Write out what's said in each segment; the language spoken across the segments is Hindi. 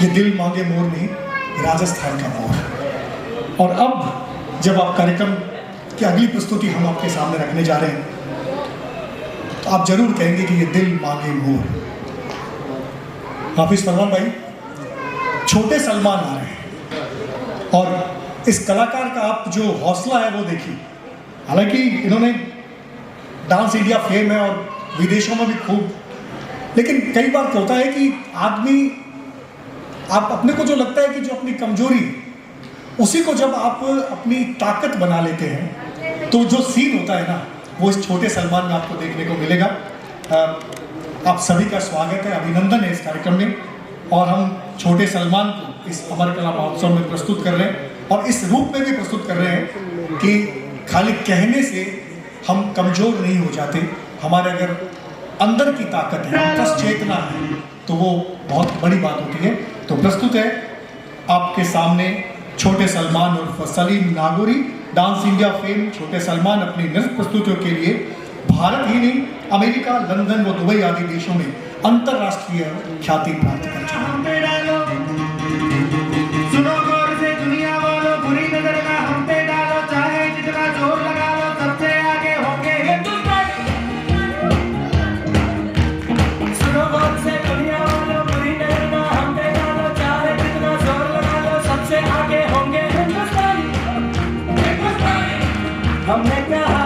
ये दिल मांगे मोर नहीं, राजस्थान का मोर। और अब जब आप कार्यक्रम की अगली प्रस्तुति हम आपके सामने रखने जा रहे हैं तो आप जरूर कहेंगे कि ये दिल मांगे मोर। हाफिज फरमान भाई, छोटे सलमान आ रहे हैं और इस कलाकार का आप जो हौसला है वो देखिए। हालांकि इन्होंने डांस इंडिया फेम है और विदेशों में भी खूब, लेकिन कई बार होता है कि आदमी, आप अपने को जो लगता है कि जो अपनी कमजोरी, उसी को जब आप अपनी ताकत बना लेते हैं तो जो सीन होता है ना, वो इस छोटे सलमान में आपको देखने को मिलेगा। आप सभी का स्वागत है, अभिनंदन है इस कार्यक्रम में। और हम छोटे सलमान को इस अमर कला महोत्सव में प्रस्तुत कर रहे हैं और इस रूप में भी प्रस्तुत कर रहे हैं कि खाली कहने से हम कमजोर नहीं हो जाते। हमारे अगर अंदर की ताकत है, अंतस चेतना है, तो वो बहुत बड़ी बात होती है। तो प्रस्तुत है आपके सामने छोटे सलमान उर्फ Salim Nagauri. Dance India fame Chhote Salman अपनी नृत्य प्रस्तुतियों के लिए भारत ही नहीं, अमेरिका, लंदन व दुबई आदि देशों में अंतरराष्ट्रीय ख्याति प्राप्त कर चुके हैं। सुनो गौर से दुनिया वालों, बुरी नजर ना हम पे डालो, चाहे जितना जोर लगा लो, सबसे आगे होंगे हिंदुस्तानी। सुनो गौर से दुनिया वालों, बुरी नजर ना हम पे डालो, चाहे जितना जोर लगा लो, सबसे आगे होंगे हिंदुस्तानी। हमने कहा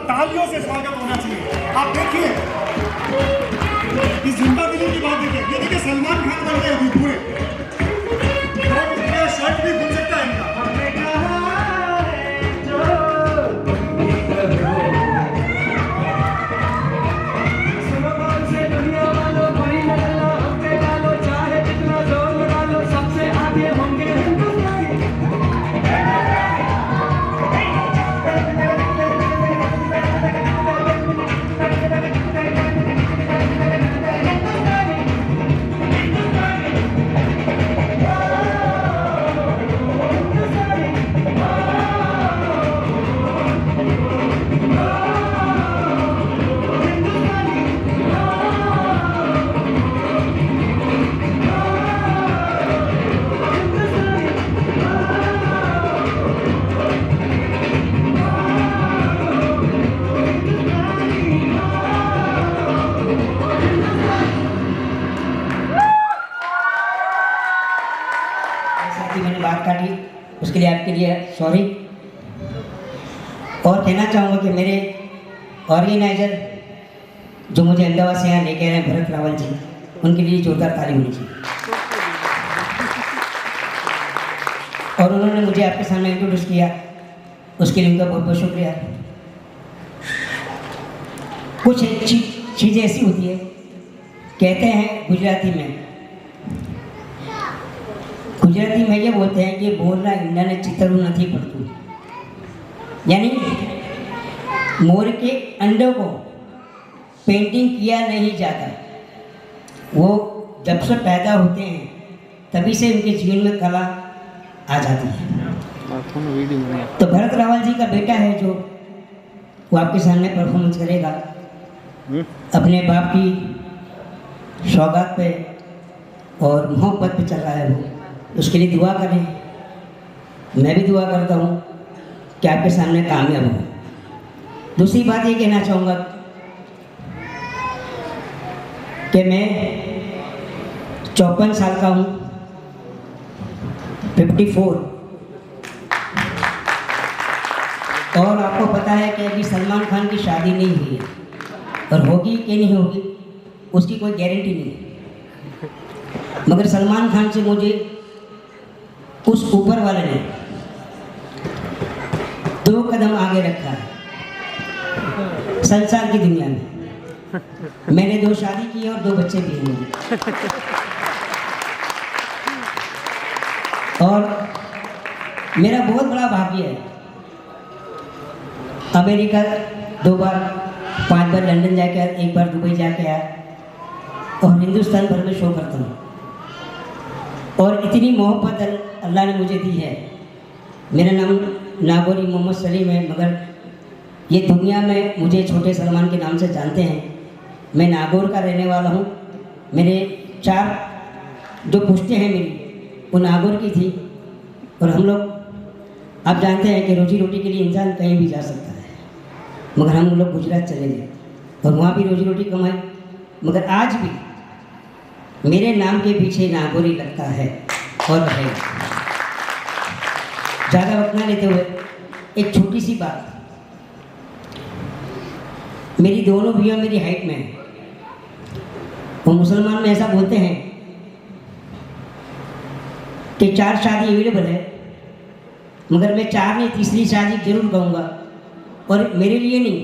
तालियों से स्वागत होना चाहिए। आप देखिए उसके लिए आपके लिए सॉरी। और कहना चाहूँगा कि मेरे ऑर्गेनाइजर जो मुझे अहमदाबाद से यहाँ लेके आए हैं, भरत रावल जी, उनके लिए जोरदार ताली होनी चाहिए। और उन्होंने मुझे आपके सामने इंट्रोड्यूस किया, उसके लिए उनका बहुत बहुत शुक्रिया। कुछ चीज़ें ऐसी होती है, कहते हैं गुजराती में ये बोलते हैं कि बोलना इंडिया ने चितरू नहीं पड़तू, यानी मोर के अंडों को पेंटिंग किया नहीं जाता। वो जब से पैदा होते हैं तभी से उनके जीवन में कला आ जाती है। तो भरत रावल जी का बेटा है जो वो आपके सामने परफॉर्मेंस करेगा अपने बाप की सौगात पे और मोहब्बत पे चल रहा है वो, उसके लिए दुआ करें। मैं भी दुआ करता हूँ कि आपके सामने कामयाब हो। दूसरी बात ये कहना चाहूँगा कि मैं 54 साल का हूँ, 54। और आपको पता है कि अभी सलमान खान की शादी नहीं हुई है, और होगी कि नहीं होगी उसकी कोई गारंटी नहीं है। मगर सलमान खान से मुझे उस ऊपर वाले ने 2 कदम आगे रखा है संसार की दुनिया में। मैंने 2 शादी की और 2 बच्चे भी हैं मुझे। और मेरा बहुत बड़ा भाग्य है, अमेरिका 2 बार, 5 बार लंदन जाके आया, 1 बार दुबई जाके आया, और हिंदुस्तान भर में शो करता हूँ। और इतनी मोहब्बत अल्लाह ने मुझे दी है। मेरा नाम नागौरी मोहम्मद सलीम है, मगर ये दुनिया में मुझे छोटे सलमान के नाम से जानते हैं। मैं नागौर का रहने वाला हूँ। मेरे 4 जो पुश्तें हैं मेरी, वो नागौर की थी। और हम लोग, आप जानते हैं कि रोजी रोटी के लिए इंसान कहीं भी जा सकता है, मगर हम लोग गुजरात चले गए और वहाँ भी रोजी रोटी कमाई। मगर आज भी मेरे नाम के पीछे नागौरी लगता है और रहेगा। ज़्यादा वक्त ना लेते हुए एक छोटी सी बात, मेरी दोनों भैया मेरी हाइट में है। वो मुसलमान में ऐसा बोलते हैं कि 4 शादी अवेलेबल है, मगर मैं 4 नहीं, तीसरी शादी जरूर कहूँगा, और मेरे लिए नहीं,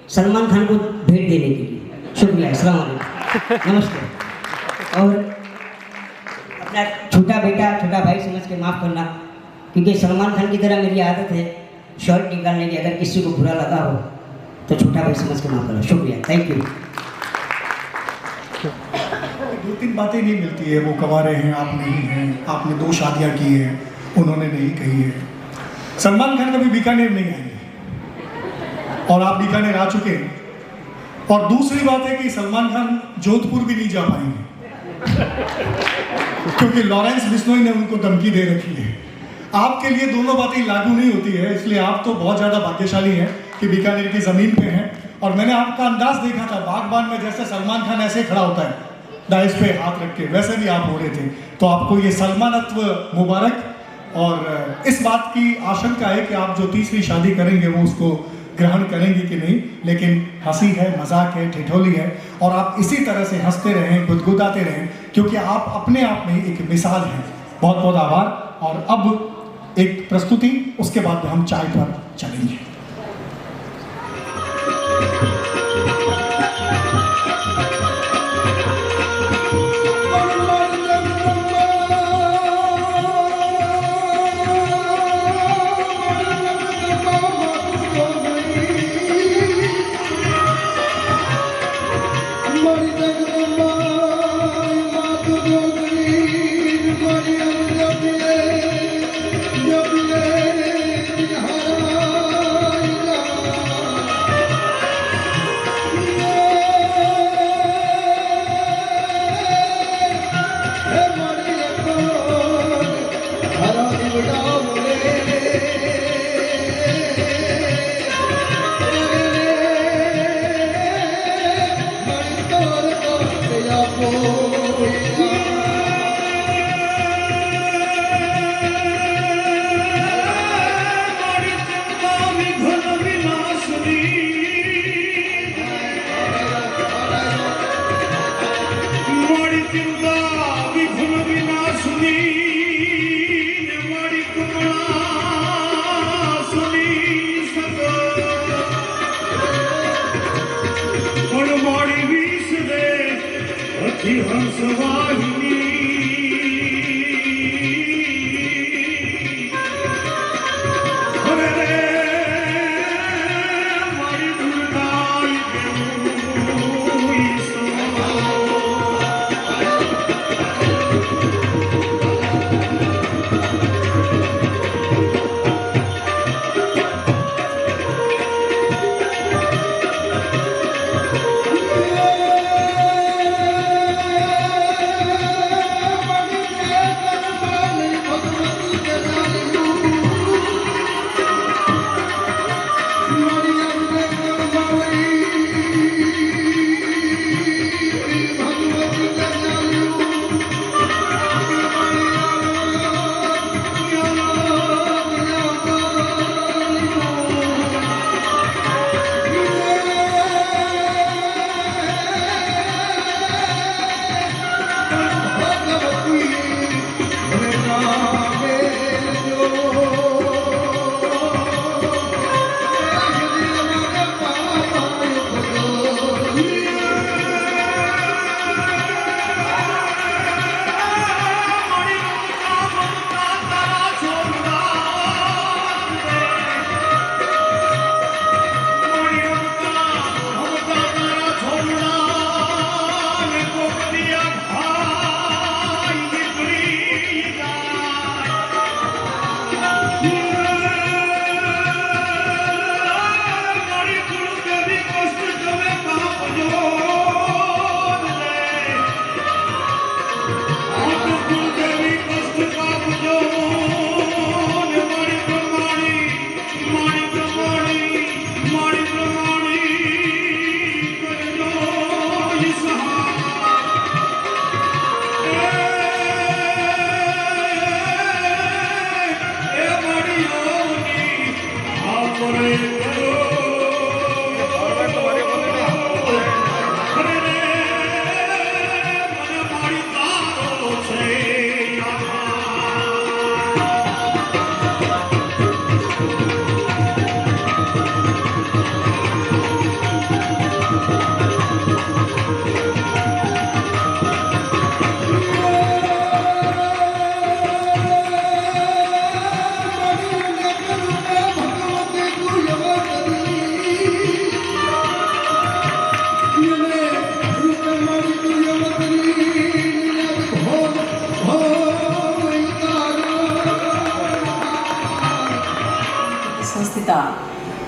सलमान खान को भेंट देने के लिए। शुक्रिया, अस्सलाम वालेकुम, नमस्ते। और अपना छोटा बेटा, छोटा भाई समझ के माफ़ करना, क्योंकि सलमान खान की तरह मेरी आदत है शॉर्ट निकालने की। अगर किसी को बुरा लगा हो तो छोटा भाई समझ के माफ़ करो। शुक्रिया, थैंक यू। 2-3 बातें नहीं मिलती है, वो कमा रहे हैं, आप नहीं हैं, आपने 2 शादियां की हैं, उन्होंने नहीं कही है। सलमान खान कभी बीकानेर नहीं आएंगे और आप बीकानेर आ चुके हैं। और दूसरी बात है कि सलमान खान जोधपुर भी नहीं जा पाएंगे क्योंकि लॉरेंस बिश्नोई ने उनको धमकी दे रखी है। आपके लिए दोनों बातें लागू नहीं होती है, इसलिए आप तो बहुत ज़्यादा भाग्यशाली हैं कि बीकानेर की ज़मीन पे हैं। और मैंने आपका अंदाज देखा था बागबान में, जैसे सलमान खान ऐसे खड़ा होता है दाइश पे हाथ रख के, वैसे भी आप हो रहे थे। तो आपको ये सलमानत्व मुबारक। और इस बात की आशंका है कि आप जो तीसरी शादी करेंगे वो उसको ग्रहण करेंगे कि नहीं, लेकिन हंसी है, मजाक है, ठिठोली है, और आप इसी तरह से हंसते रहें, गुदगुदाते रहें, क्योंकि आप अपने आप में एक मिसाल हैं। बहुत बहुत आभार। और अब एक प्रस्तुति, उसके बाद हम चाय पर चलेंगे। Thank you. सखी हंसवाहिनी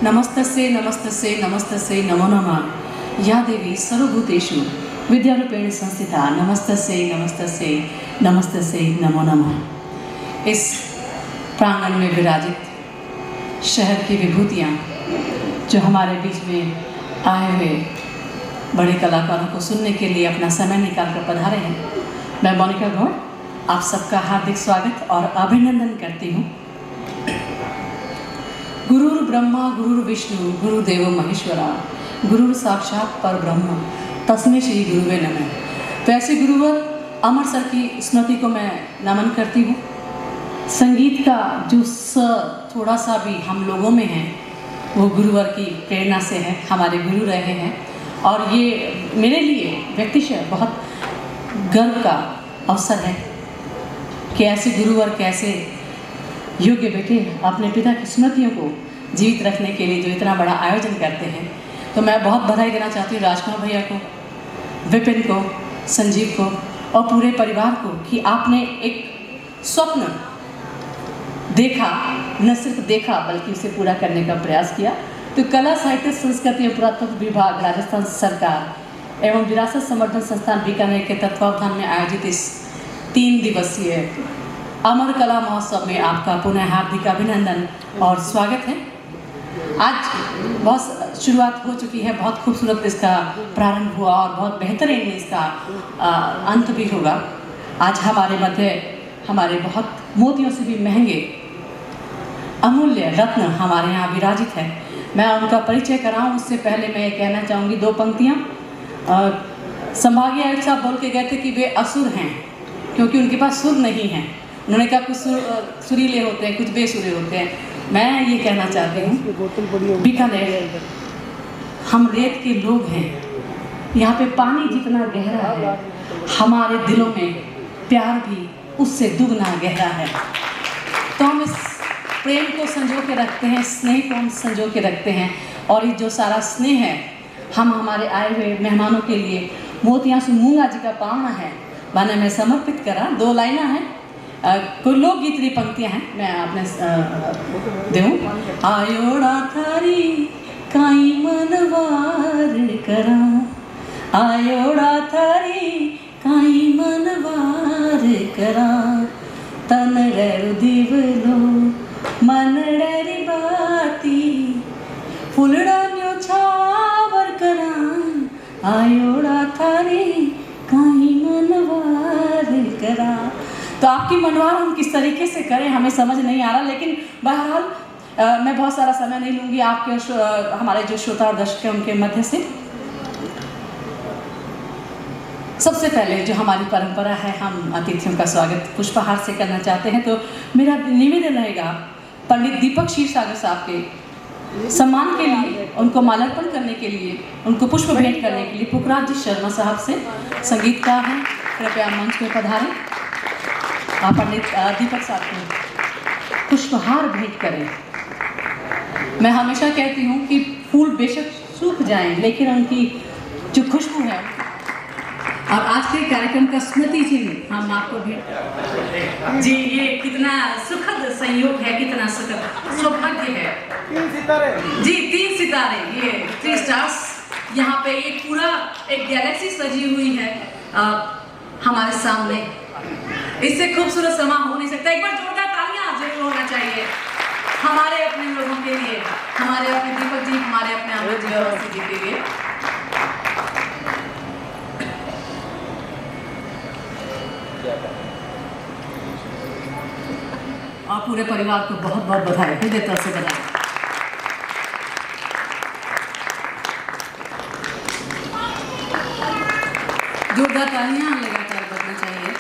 नमस्तस्यै नमस्तस्यै नमस्तस्यै नमो नमः। या देवी सर्वभूतेषु विद्यारूपेण संस्थिता नमस्तस्यै नमस्तस्यै नमस्तस्यै नमो नमः। इस प्रांगण में विराजित शहर की विभूतियाँ जो हमारे बीच में आए हुए बड़े कलाकारों को सुनने के लिए अपना समय निकाल कर पधारे हैं, मैं मोनिका गौड़ आप सबका हार्दिक स्वागत और अभिनंदन करती हूँ। गुरुर् ब्रह्मा गुरुर् विष्णु गुरुदेव महेश्वरा गुरुर् साक्षात परब्रह्म तस्मै श्री गुरुवे नमः। तो ऐसे गुरुवर अमर सर की स्मृति को मैं नमन करती हूँ। संगीत का जो थोड़ा सा भी हम लोगों में है वो गुरुवर की प्रेरणा से है, हमारे गुरु रहे हैं। और ये मेरे लिए व्यक्तिशः बहुत गर्व का अवसर है कि ऐसे गुरुवर कैसे योग्य बेटे अपने पिता की स्मृतियों को जीवित रखने के लिए जो इतना बड़ा आयोजन करते हैं। तो मैं बहुत बधाई देना चाहती हूँ राजकुमार भैया को, विपिन को, संजीव को और पूरे परिवार को कि आपने एक स्वप्न देखा, न सिर्फ देखा बल्कि उसे पूरा करने का प्रयास किया। तो कला साहित्य संस्कृति एवं पुरातत्व विभाग राजस्थान सरकार एवं विरासत संवर्धन संस्थान बीकानेर के तत्वावधान में आयोजित इस 3 दिवसीय अमर कला महोत्सव में आपका पुनः हार्दिक अभिनंदन और स्वागत है। आज बहुत शुरुआत हो चुकी है, बहुत खूबसूरत इसका प्रारंभ हुआ और बहुत बेहतरीन इसका अंत भी होगा। आज हमारे मध्य हमारे बहुत मोतियों से भी महंगे अमूल्य रत्न हमारे यहाँ विराजित है। मैं उनका परिचय कराऊं उससे पहले मैं ये कहना चाहूँगी 2 पंक्तियाँ। संभागीय आयुक्त साहब बोल के गए थे कि वे असुर हैं क्योंकि उनके पास सुर नहीं है। उन्होंने कहा कुछ सुरीले होते हैं, कुछ बेसुरे होते हैं। मैं ये कहना चाहती हूँ बीकानेर हम रेत के लोग हैं। यहाँ पे पानी जितना गहरा है हमारे दिलों में प्यार भी उससे दुगना गहरा है। तो हम इस प्रेम को संजो के रखते हैं, स्नेह को हम संजो के रखते हैं, और ये जो सारा स्नेह है हम हमारे आए हुए मेहमानों के लिए मोतियां से मूंगा जी का पावना है बने में समर्पित करा। 2 लाइना है, कोई लोकगीत की पंक्तियां हैं, मैं आपने देऊँ। आयोड़ा थारी काई मनवार करा, आयोड़ा थारी काई मनवार करा, तन डर दिवलो मन डरी बाती, फुलड़ा न्यो छावर करा, आयोड़ा थारी काई मनवार करा। तो आपकी मनवार हम किस तरीके से करें हमें समझ नहीं आ रहा, लेकिन बहरहाल मैं बहुत सारा समय नहीं लूँगी आपके हमारे जो श्रोता और दर्शक हैं उनके मध्य से। सबसे पहले जो हमारी परंपरा है, हम अतिथियों का स्वागत पुष्पहार से करना चाहते हैं। तो मेरा निवेदन रहेगा पंडित दीपक क्षीरसागर साहब के सम्मान के लिए, उनको माल्यार्पण करने के लिए, उनको पुष्प भेंट करने के लिए पुखराज जी शर्मा साहब से, संगीतकार हैं, कृपया मंच पर पधारें। आप पंडित दीपक साहब को पुष्पहार भेंट करें। मैं हमेशा कहती हूँ कि फूल बेशक सूख जाएं, लेकिन उनकी जो खुशबू है, और आज के कार्यक्रम का स्मृति चिन्ह हम आपको भेंट। जी, ये कितना सुखद संयोग है, कितना सुखद सौभाग्य है। 3 सितारे जी, 3 सितारे, ये 3 स्टार्स। यहाँ पे एक पूरा एक गैलेक्सी सजी हुई है हमारे सामने। इससे खूबसूरत समा हो नहीं सकता। एक बार जोरदार तालियां जरूर होना चाहिए हमारे अपने लोगों के लिए, हमारे अपने दीपक जी, हमारे अपने अमृत जी और जी के लिए। और पूरे परिवार को बहुत बहुत बधाई, हृदय तरफ से बधाई। जोरदार तालियां लगातार बजना चाहिए।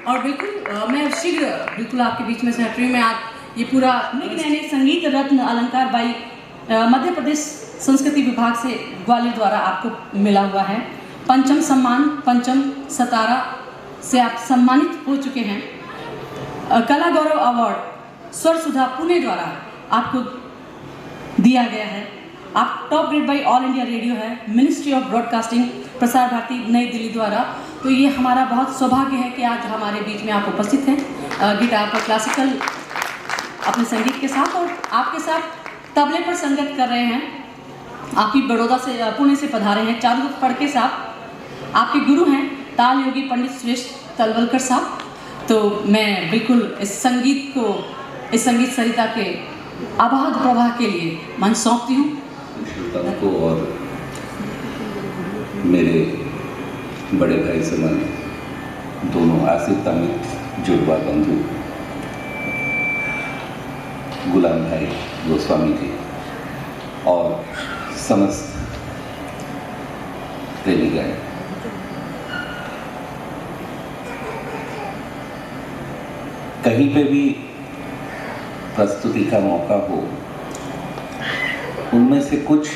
और बिल्कुल मैं शीघ्र बिल्कुल आपके बीच में से हट रही हूँ। मैं आप ये पूरा मैंने संगीत रत्न अलंकार बाई मध्य प्रदेश संस्कृति विभाग से ग्वालियर द्वारा आपको मिला हुआ है। पंचम सम्मान, पंचम सतारा से आप सम्मानित हो चुके हैं। कला गौरव अवार्ड स्वर सुधा पुणे द्वारा आपको दिया गया है। आप top grade by all India radio है, ministry of broadcasting, Prasar Bharati नई दिल्ली द्वारा। तो ये हमारा बहुत सौभाग्य है कि आज हमारे बीच में आप उपस्थित हैं गिटार पर क्लासिकल अपने संगीत के साथ, और आपके साथ तबले पर संगत कर रहे हैं। आपकी बड़ौदा से पुणे से पधारे हैं चारुदत्त फड़के साहब। आपके गुरु हैं ताल योगी पंडित सुरेश तलवलकर साहब। तो मैं बिल्कुल इस संगीत को, इस संगीत सरिता के अबाध प्रवाह के लिए मन सौंपती हूँ को, और मेरे बड़े भाई समान दोनों आसिफ अमित जुड़वा बंधु गुलाम भाई गोस्वामी जी और समस्त प्रेमीगण। कहीं पे भी प्रस्तुति का मौका हो, उनमें से कुछ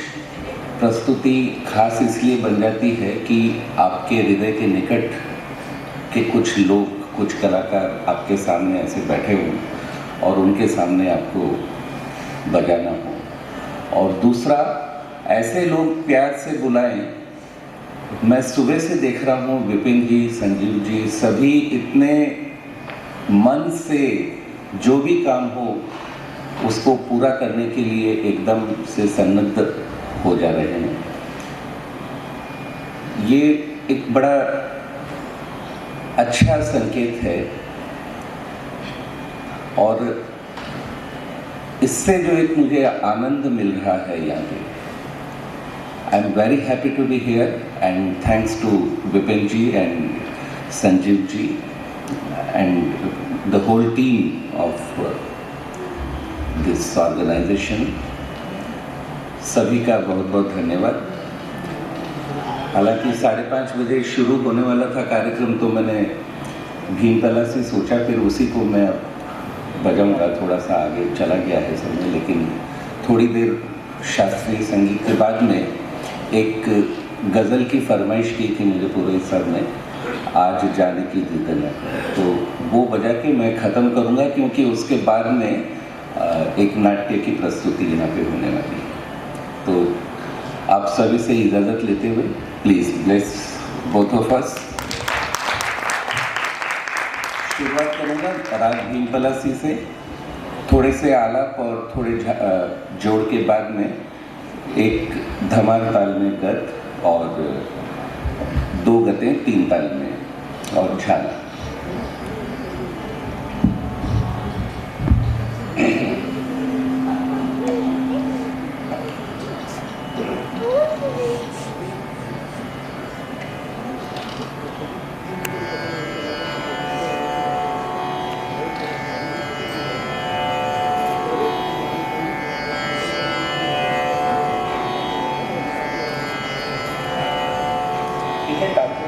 प्रस्तुति खास इसलिए बन जाती है कि आपके हृदय के निकट के कुछ लोग, कुछ कलाकार आपके सामने ऐसे बैठे हों और उनके सामने आपको बजाना हो। और दूसरा, ऐसे लोग प्यार से बुलाएं। मैं सुबह से देख रहा हूँ विपिन जी, संजीव जी, सभी इतने मन से जो भी काम हो उसको पूरा करने के लिए एकदम से सन्नद्ध हो जा रहे हैं। ये एक बड़ा अच्छा संकेत है, और इससे जो एक मुझे आनंद मिल रहा है यहाँ पे, I am very happy to be here and thanks to Vipin ji and Sanjeev ji and the whole team of this organisation. सभी का बहुत बहुत धन्यवाद। हालांकि 5:30 बजे शुरू होने वाला था कार्यक्रम, तो मैंने भीमतला से सोचा फिर उसी को मैं बजाऊंगा, थोड़ा सा आगे चला गया है समय। लेकिन थोड़ी देर शास्त्रीय संगीत के बाद में एक गज़ल की फरमाइश की थी मुझे पुरोहित साहब ने, आज जाने की जिद न करे, तो वो बजा के मैं ख़त्म करूँगा क्योंकि उसके बाद में एक नाट्य की प्रस्तुति यहाँ पे होने वाली है। तो आप सभी से इजाज़त लेते हुए please bless both of us. शुरुआत करूँगा राग भीमपलासी से, थोड़े से आलाप और थोड़े जोड़ के बाद में एक धमार ताल में गत और 2 गतें 3 ताल में और झाला। ठीक है।